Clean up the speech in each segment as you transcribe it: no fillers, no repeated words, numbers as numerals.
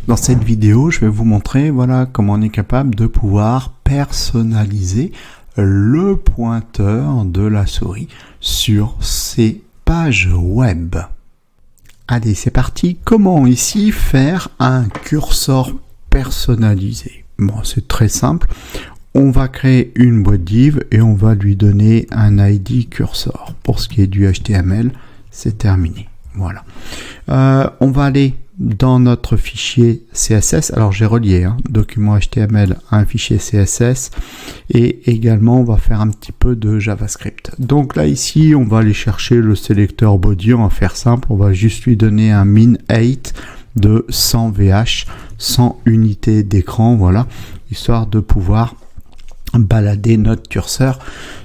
Dans cette vidéo, je vais vous montrer voilà comment on est capable de pouvoir personnaliser le pointeur de la souris sur ces pages web. Allez, c'est parti. Comment ici faire un curseur personnalisé? Bon, c'est très simple. On va créer une boîte div et on va lui donner un ID cursor. Pour ce qui est du HTML, c'est terminé. Voilà. On va aller dans notre fichier CSS. Alors j'ai relié document HTML à un fichier CSS et également on va faire un petit peu de JavaScript. Donc là ici on va aller chercher le sélecteur body. On va faire simple, on va juste lui donner un min8 de 100 VH, 100 unités d'écran, voilà, histoire de pouvoir balader notre curseur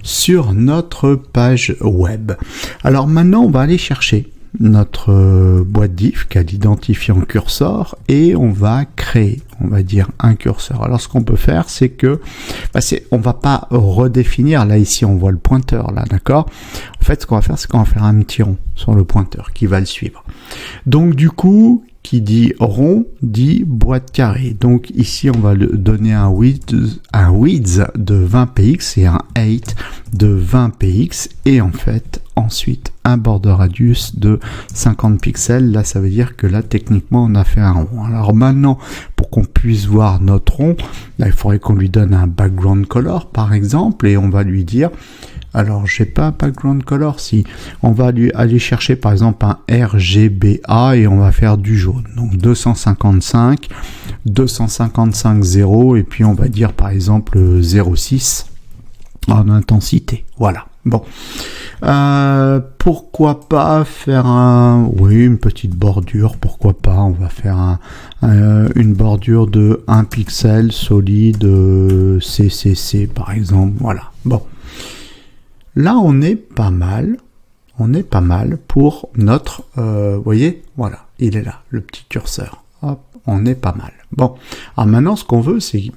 sur notre page web. Alors maintenant on va aller chercher notre boîte div qui a l'identifiant cursor et on va créer, on va dire, un curseur. Alors ce qu'on peut faire, c'est que on va pas redéfinir, là ici on voit le pointeur là, d'accord. En fait ce qu'on va faire, c'est qu'on va faire un petit rond sur le pointeur qui va le suivre. Donc du coup, qui dit rond dit boîte carrée. Donc ici on va le donner un width de 20 px et un height de 20 px et en fait ensuite un border radius de 50 pixels. Là ça veut dire que là techniquement on a fait un rond. Alors maintenant pour qu'on puisse voir notre rond, là il faudrait qu'on lui donne un background color par exemple et on va lui dire, alors j'ai pas un background color, si on va aller chercher par exemple un RGBA et on va faire du jaune, donc 255 0 et puis on va dire par exemple 0,6 en intensité, voilà. Bon, pourquoi pas faire une petite bordure, pourquoi pas, on va faire une bordure de 1 pixel solide CCC par exemple, voilà. Bon, là on est pas mal pour notre, vous voyez, voilà, il est là, le petit curseur, hop, on est pas mal. Bon, alors maintenant ce qu'on veut, c'est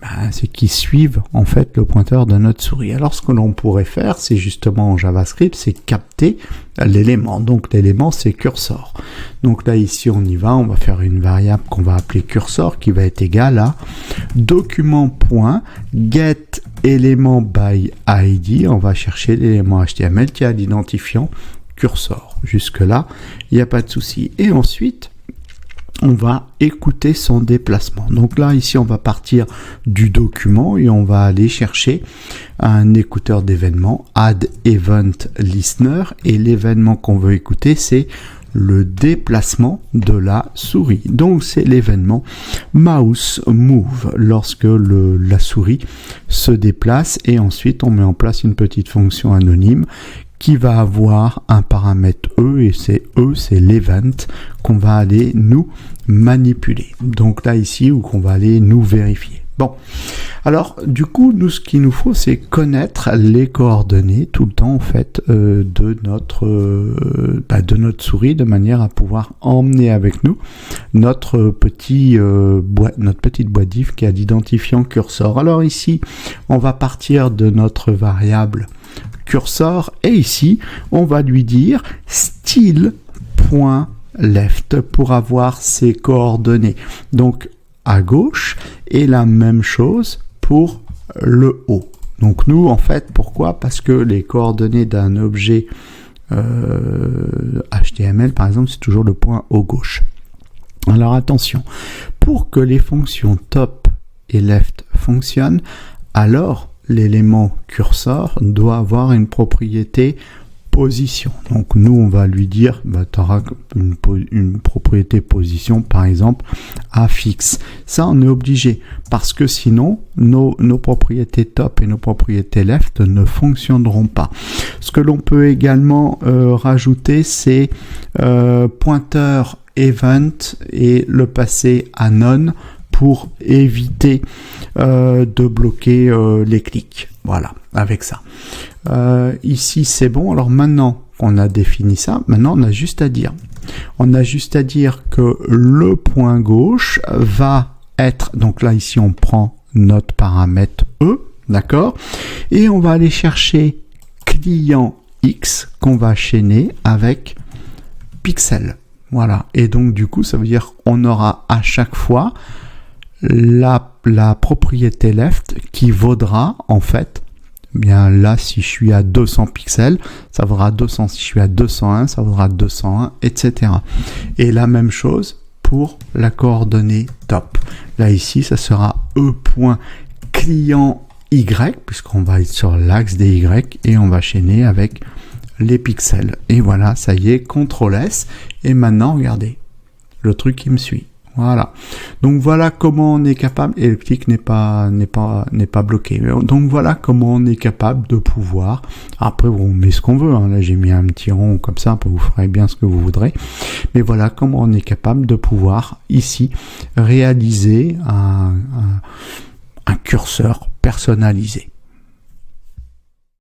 qu'il suive en fait le pointeur de notre souris. Alors ce que l'on pourrait faire, c'est justement en JavaScript, c'est capter l'élément. Donc l'élément c'est cursor. Donc là ici on y va, on va faire une variable qu'on va appeler cursor qui va être égale à document.getElement by ID. On va chercher l'élément HTML qui a l'identifiant cursor. Jusque là, il n'y a pas de souci. Et ensuite, on va écouter son déplacement. Donc là, ici, on va partir du document et on va aller chercher un écouteur d'événements, add event listener, et l'événement qu'on veut écouter, c'est le déplacement de la souris. Donc c'est l'événement mouse move lorsque la souris se déplace et ensuite on met en place une petite fonction anonyme qui va avoir un paramètre E, et c'est l'event qu'on va aller nous manipuler. Donc là ici, où qu'on va aller nous vérifier. Bon, alors du coup, nous ce qu'il nous faut, c'est connaître les coordonnées tout le temps en fait de notre souris, de manière à pouvoir emmener avec nous notre petite boîte div qui a l'identifiant cursor. Alors ici, on va partir de notre variable cursor et ici on va lui dire style.left pour avoir ses coordonnées, donc à gauche, et la même chose pour le haut. Donc nous en fait, pourquoi? Parce que les coordonnées d'un objet HTML par exemple, c'est toujours le point haut gauche. Alors attention, pour que les fonctions top et left fonctionnent, alors l'élément cursor doit avoir une propriété position. Donc nous on va lui dire, tu auras une propriété position par exemple à fixe. Ça on est obligé parce que sinon nos propriétés top et nos propriétés left ne fonctionneront pas. Ce que l'on peut également rajouter, c'est pointeur event et le passer à none pour éviter de bloquer les clics. Voilà, avec ça. Ici, c'est bon. Alors maintenant qu'on a défini ça, maintenant on a juste à dire. On a juste à dire que le point gauche va être, donc là ici on prend notre paramètre E, d'accord, et on va aller chercher client X qu'on va chaîner avec pixel. Voilà. Et donc, du coup, ça veut dire qu'on aura à chaque fois la propriété left qui vaudra, en fait, bien là, si je suis à 200 pixels, ça vaudra 200. Si je suis à 201, ça vaudra 201, etc. Et la même chose pour la coordonnée top. Là, ici, ça sera E.client Y, puisqu'on va être sur l'axe des Y, et on va chaîner avec les pixels. Et voilà, ça y est, CTRL S. Et maintenant, regardez, le truc qui me suit. Voilà. Donc voilà comment on est capable, et le clic n'est pas bloqué. Donc voilà comment on est capable de pouvoir, après on met ce qu'on veut, hein. Là j'ai mis un petit rond comme ça, vous ferez bien ce que vous voudrez, mais voilà comment on est capable de pouvoir ici réaliser un curseur personnalisé.